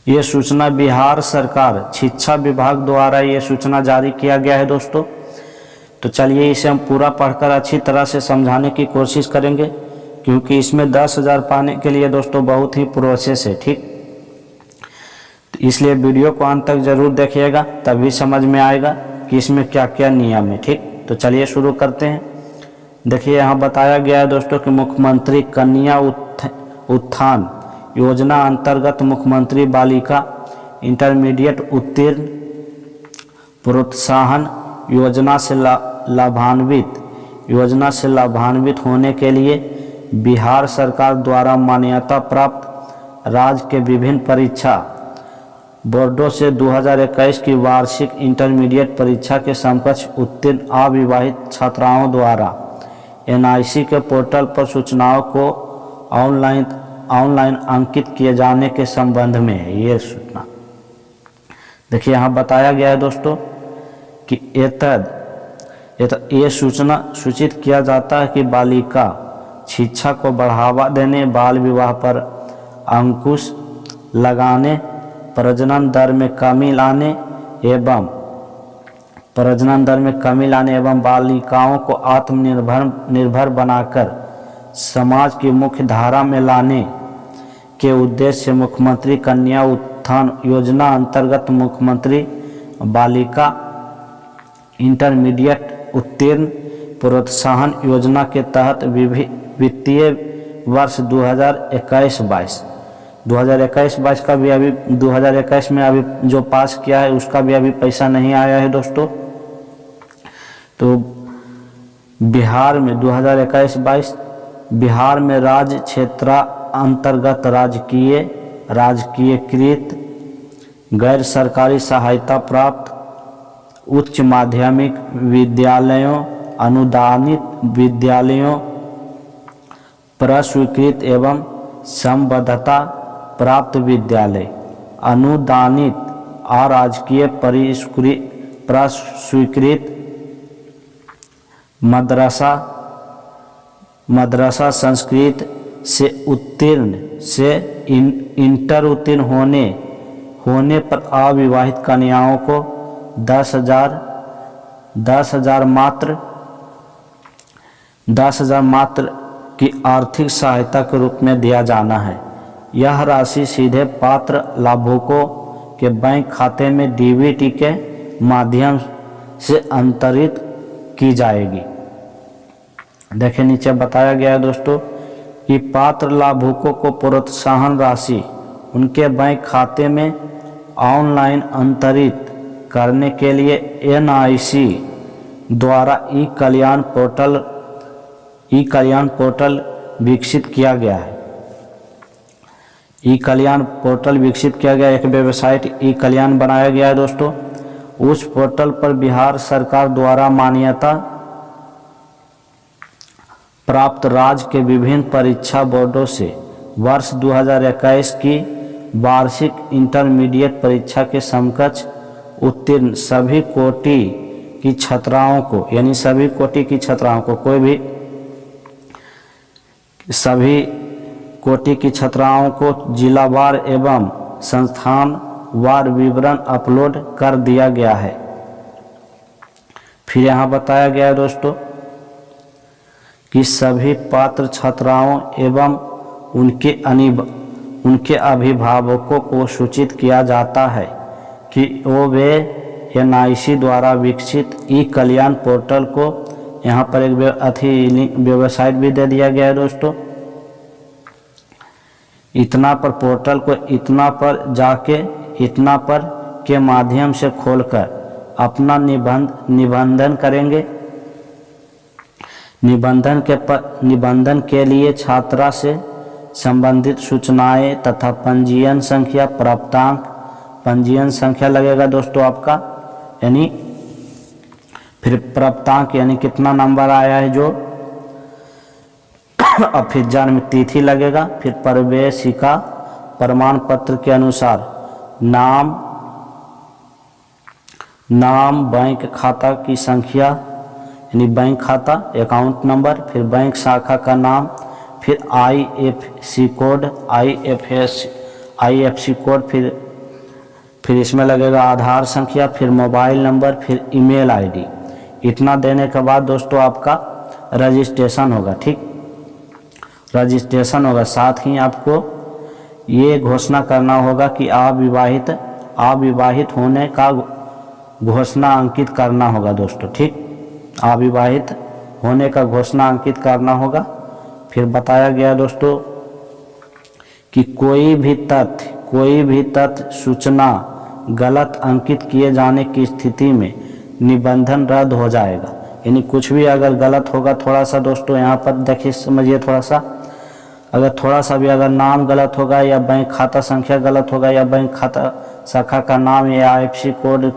ये सूचना बिहार सरकार शिक्षा विभाग द्वारा ये सूचना जारी किया गया है दोस्तों। तो चलिए इसे हम पूरा पढ़कर अच्छी तरह से समझाने की कोशिश करेंगे, क्योंकि इसमें 10,000 पाने के लिए दोस्तों बहुत ही प्रोसेस है, ठीक। तो इसलिए वीडियो को अंत तक जरूर देखिएगा, तभी समझ में आएगा कि इसमें क्या क्या नियम है, ठीक। तो चलिए शुरू करते हैं। देखिए यहाँ बताया गया है दोस्तों कि मुख्यमंत्री कन्या उत्थान योजना अंतर्गत मुख्यमंत्री बालिका इंटरमीडिएट उत्तीर्ण प्रोत्साहन योजना से लाभान्वित होने के लिए बिहार सरकार द्वारा मान्यता प्राप्त राज्य के विभिन्न परीक्षा बोर्डों से 2021 की वार्षिक इंटरमीडिएट परीक्षा के समकक्ष उत्तीर्ण अविवाहित छात्राओं द्वारा NIC के पोर्टल पर सूचनाओं को ऑनलाइन अंकित किए जाने के संबंध में है ये सूचना। देखिए यहाँ बताया गया है दोस्तों कि ये सूचना सूचित किया जाता है कि बालिका शिक्षा को बढ़ावा देने, बाल विवाह पर अंकुश लगाने, प्रजनन दर में कमी लाने एवं बालिकाओं को आत्मनिर्भर बनाकर समाज की मुख्य धारा में लाने के उद्देश्य से मुख्यमंत्री कन्या उत्थान योजना अंतर्गत मुख्यमंत्री बालिका इंटरमीडिएट उत्तीर्ण प्रोत्साहन योजना के तहत वित्तीय वर्ष 2021-22 का भी अभी 2021 में अभी जो पास किया है उसका भी अभी पैसा नहीं आया है दोस्तों। तो बिहार में 2021-22 बिहार में राज्य क्षेत्र अंतर्गत राजकीयकृत गैर सरकारी सहायता प्राप्त उच्च माध्यमिक विद्यालयों, अनुदानित विद्यालयों, प्रस्वीकृत एवं संबद्धता प्राप्त विद्यालय, अनुदानित अराजकीय प्रस्वीकृत मदरसा संस्कृत से उत्तीर्ण से इंटर उत्तीर्ण होने पर अविवाहित कन्याओं को 10,000 मात्र की आर्थिक सहायता के रूप में दिया जाना है। यह राशि सीधे पात्र लाभुकों के बैंक खाते में DBT के माध्यम से अंतरित की जाएगी। देखिए नीचे बताया गया है दोस्तों कि पात्र लाभुकों को प्रोत्साहन राशि उनके बैंक खाते में ऑनलाइन अंतरित करने के लिए NIC द्वारा ई कल्याण पोर्टल विकसित किया गया है। ई कल्याण पोर्टल विकसित किया गया, एक वेबसाइट ई कल्याण बनाया गया है दोस्तों। उस पोर्टल पर बिहार सरकार द्वारा मान्यता प्राप्त राज्य के विभिन्न परीक्षा बोर्डों से वर्ष 2021 की वार्षिक इंटरमीडिएट परीक्षा के समकक्ष उत्तीर्ण सभी कोटि की छात्राओं को, यानी सभी कोटि की छात्राओं को, कोई भी सभी कोटि की छात्राओं को जिलावार एवं संस्थानवार विवरण अपलोड कर दिया गया है। फिर यहाँ बताया गया है दोस्तों कि सभी पात्र छात्राओं एवं उनके अभिभावकों को सूचित किया जाता है कि वे NIC द्वारा विकसित ई कल्याण पोर्टल को, यहाँ पर एक वेबसाइट भी दे दिया गया है दोस्तों, इतना पर पोर्टल को इतना पर के माध्यम से खोलकर अपना निबंधन करेंगे। निबंधन के लिए छात्रा से संबंधित सूचनाएं तथा पंजीयन संख्या, प्राप्तांक, पंजीयन संख्या लगेगा दोस्तों आपका, यानी फिर प्राप्तांक यानी कितना नंबर आया है जो, और फिर जन्म तिथि लगेगा। फिर प्रवेशिका प्रमाण पत्र के अनुसार नाम, बैंक खाता की संख्या यानी बैंक खाता अकाउंट नंबर, फिर बैंक शाखा का नाम, फिर IFSC कोड, IFSC कोड, फिर फिर इसमें लगेगा आधार संख्या, फिर मोबाइल नंबर, फिर ईमेल आईडी। इतना देने के बाद दोस्तों आपका रजिस्ट्रेशन होगा। ठीक, रजिस्ट्रेशन होगा। साथ ही आपको ये घोषणा करना होगा कि अविवाहित होने का घोषणा अंकित करना होगा दोस्तों। ठीक, अविवाहित होने का घोषणा अंकित करना होगा। फिर बताया गया दोस्तों कि कोई भी तथ्य सूचना गलत अंकित किए जाने की स्थिति में निबंधन रद्द हो जाएगा। यानी कुछ भी अगर गलत होगा, थोड़ा सा दोस्तों यहाँ पर देखिए, समझिए थोड़ा सा, अगर थोड़ा सा भी अगर नाम गलत होगा या बैंक खाता संख्या गलत होगा या बैंक खाता शाखा का नाम या IFSC कोड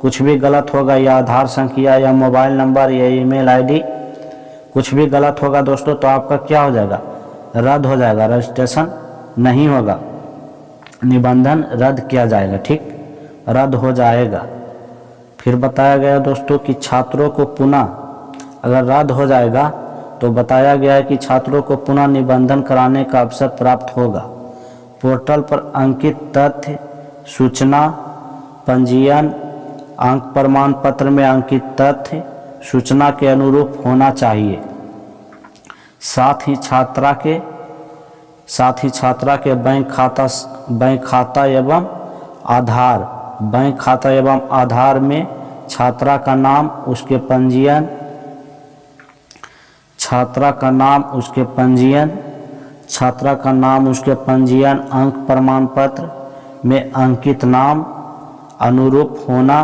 कुछ भी गलत होगा या आधार संख्या या मोबाइल नंबर या ईमेल आईडी कुछ भी गलत होगा दोस्तों, तो आपका क्या हो जाएगा, रद्द हो जाएगा, रजिस्ट्रेशन नहीं होगा, निबंधन रद्द किया जाएगा। ठीक, रद्द हो जाएगा। फिर बताया गया दोस्तों कि छात्रों को पुनः, अगर रद्द हो जाएगा तो बताया गया है कि छात्रों को पुनः निबंधन कराने का अवसर प्राप्त होगा। पोर्टल पर अंकित तथ्य सूचना पंजीयन अंक प्रमाण पत्र में अंकित तथ्य सूचना के अनुरूप होना चाहिए। साथ ही छात्रा के बैंक खाता एवं आधार में छात्रा का नाम, उसके पंजीयन, अंक प्रमाण पत्र में अंकित नाम अनुरूप होना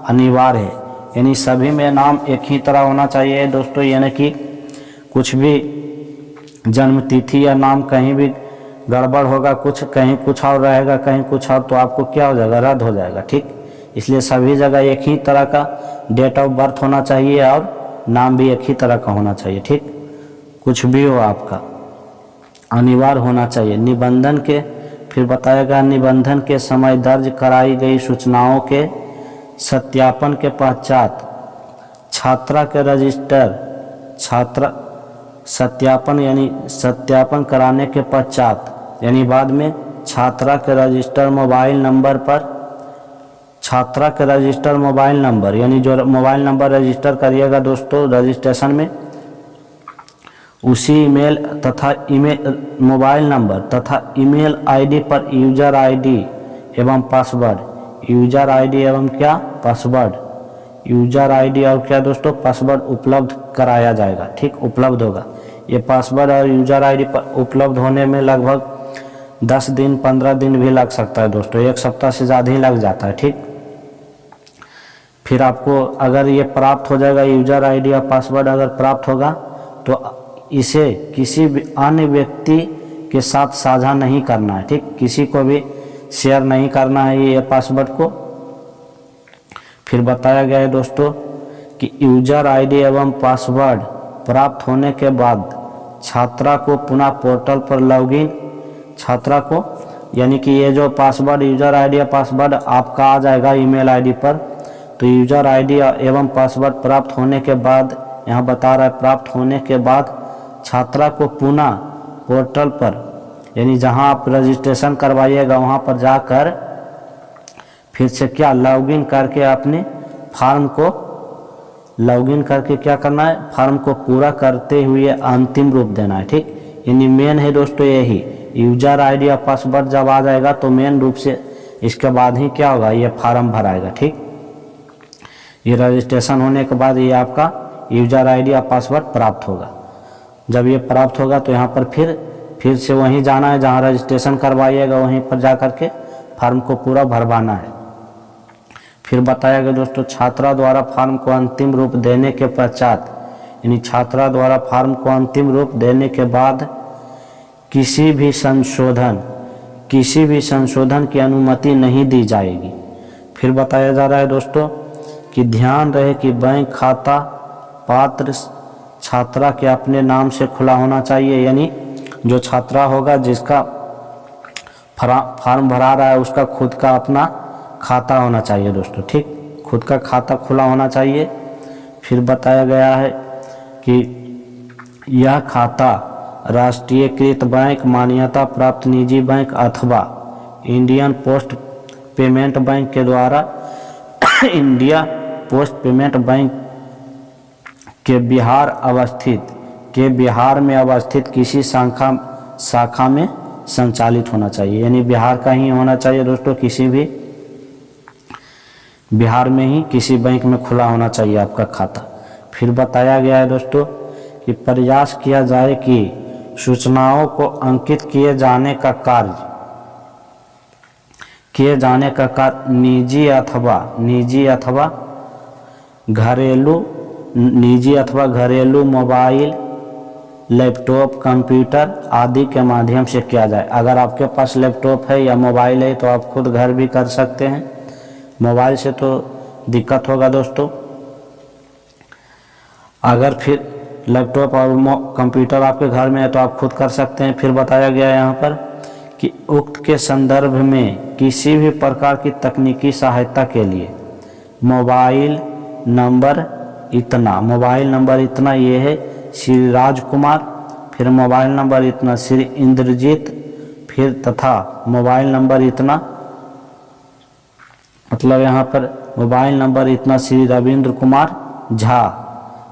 अनिवार्य है। यानी सभी में नाम एक ही तरह होना चाहिए दोस्तों। यानी कि कुछ भी जन्म तिथि या नाम कहीं भी गड़बड़ होगा, कहीं कुछ और रहेगा, कहीं कुछ और, तो आपको क्या हो जाएगा, रद्द हो जाएगा। ठीक, इसलिए सभी जगह एक ही तरह का डेट ऑफ बर्थ होना चाहिए और नाम भी एक ही तरह का होना चाहिए। ठीक, कुछ भी हो आपका अनिवार्य होना चाहिए। निबंधन के, फिर बताया गया निबंधन के समय दर्ज कराई गई सूचनाओं के सत्यापन के पश्चात छात्रा के सत्यापन कराने के पश्चात, यानी बाद में छात्रा के रजिस्टर मोबाइल नंबर, यानी जो मोबाइल नंबर रजिस्टर करिएगा दोस्तों रजिस्ट्रेशन में, उसी मोबाइल नंबर तथा ईमेल आईडी पर यूजर आईडी एवं पासवर्ड उपलब्ध कराया जाएगा। ठीक, उपलब्ध होगा। ये पासवर्ड और यूजर आईडी पर उपलब्ध होने में लगभग 10 दिन 15 दिन भी लग सकता है दोस्तों, एक सप्ताह से ज़्यादा ही लग जाता है। ठीक, फिर आपको अगर ये प्राप्त हो जाएगा, यूजर आईडी और पासवर्ड अगर प्राप्त होगा, तो इसे किसी भी अन्य व्यक्ति के साथ साझा नहीं करना है। ठीक, किसी को भी शेयर नहीं करना है ये पासवर्ड को। फिर बताया गया है दोस्तों कि यूजर आईडी एवं पासवर्ड प्राप्त होने के बाद छात्रा को पुनः पोर्टल पर लॉगिन, यानी कि ये जो पासवर्ड, यूजर आईडी या पासवर्ड आपका आ जाएगा ईमेल आईडी पर, तो यूजर आईडी एवं पासवर्ड प्राप्त होने के बाद, यहाँ बता रहा है प्राप्त होने के बाद छात्रा को पुनः पोर्टल पर, यानी जहाँ आप रजिस्ट्रेशन करवाइएगा वहाँ पर जाकर फिर से क्या लॉगिन करके अपने फॉर्म को क्या करना है, फॉर्म को पूरा करते हुए अंतिम रूप देना है। ठीक, यानी मेन है दोस्तों यही, यूजर आईडी या पासवर्ड जब आ जाएगा तो मेन रूप से इसके बाद ही क्या होगा, ये फॉर्म भराएगा। ठीक, ये रजिस्ट्रेशन होने के बाद ये आपका यूजर आईडी या पासवर्ड प्राप्त होगा। जब ये प्राप्त होगा तो यहाँ पर फिर से वहीं जाना है जहाँ रजिस्ट्रेशन करवाइएगा, वहीं पर जा कर के फॉर्म को पूरा भरवाना है। फिर बताया गया दोस्तों छात्रा द्वारा फॉर्म को अंतिम रूप देने के पश्चात, यानी छात्रा द्वारा फॉर्म को अंतिम रूप देने के बाद किसी भी संशोधन की अनुमति नहीं दी जाएगी। फिर बताया जा रहा है दोस्तों कि ध्यान रहे कि बैंक खाता पात्र छात्रा के अपने नाम से खुला होना चाहिए, यानी जो छात्रा होगा जिसका फॉर्म भरा रहा है उसका खुद का अपना खाता होना चाहिए दोस्तों। ठीक, खुद का खाता खुला होना चाहिए। फिर बताया गया है कि यह खाता राष्ट्रीयकृत बैंक, मान्यता प्राप्त निजी बैंक अथवा इंडियन पोस्ट पेमेंट बैंक के द्वारा इंडिया पोस्ट पेमेंट बैंक के बिहार में अवस्थित किसी शाखा में संचालित होना चाहिए, यानी बिहार का ही होना चाहिए दोस्तों, किसी भी बिहार में ही किसी बैंक में खुला होना चाहिए आपका खाता। फिर बताया गया है दोस्तों कि प्रयास किया जाए कि सूचनाओं को अंकित किए जाने का कार्य निजी अथवा घरेलू मोबाइल, लैपटॉप, कंप्यूटर आदि के माध्यम से किया जाए। अगर आपके पास लैपटॉप है या मोबाइल है तो आप खुद घर भी कर सकते हैं, मोबाइल से तो दिक्कत होगा दोस्तों। अगर फिर लैपटॉप और कंप्यूटर आपके घर में है तो आप खुद कर सकते हैं। फिर बताया गया है यहाँ पर कि उक्त के संदर्भ में किसी भी प्रकार की तकनीकी सहायता के लिए मोबाइल नंबर इतना ये है श्री राजकुमार, फिर मोबाइल नंबर इतना श्री इंद्रजीत, फिर तथा मोबाइल नंबर इतना, मतलब यहाँ पर मोबाइल नंबर इतना श्री रविंद्र कुमार झा।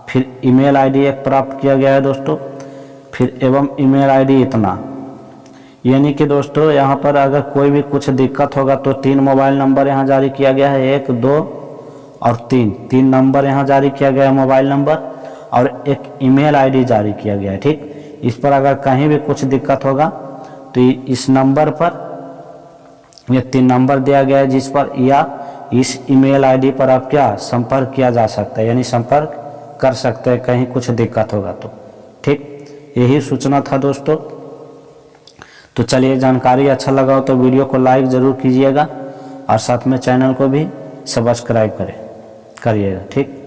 फिर ईमेल आईडी एक प्राप्त किया गया है दोस्तों, फिर एवं ईमेल आईडी इतना, यानी कि दोस्तों यहाँ पर अगर कोई भी कुछ दिक्कत होगा तो 3 मोबाइल नंबर यहाँ जारी किया गया है, 1, 2 और 3 नंबर यहाँ जारी किया गया है मोबाइल नंबर, और एक ईमेल आईडी जारी किया गया है। ठीक, इस पर अगर कहीं भी कुछ दिक्कत होगा तो इस नंबर पर ये 3 नंबर दिया गया है जिस पर या इस ईमेल आईडी पर आप क्या संपर्क किया जा सकता है, यानी संपर्क कर सकते हैं कहीं कुछ दिक्कत होगा तो। ठीक, यही सूचना था दोस्तों। तो चलिए, जानकारी अच्छा लगा हो तो वीडियो को लाइक ज़रूर कीजिएगा और साथ में चैनल को भी सब्सक्राइब करिएगा। ठीक।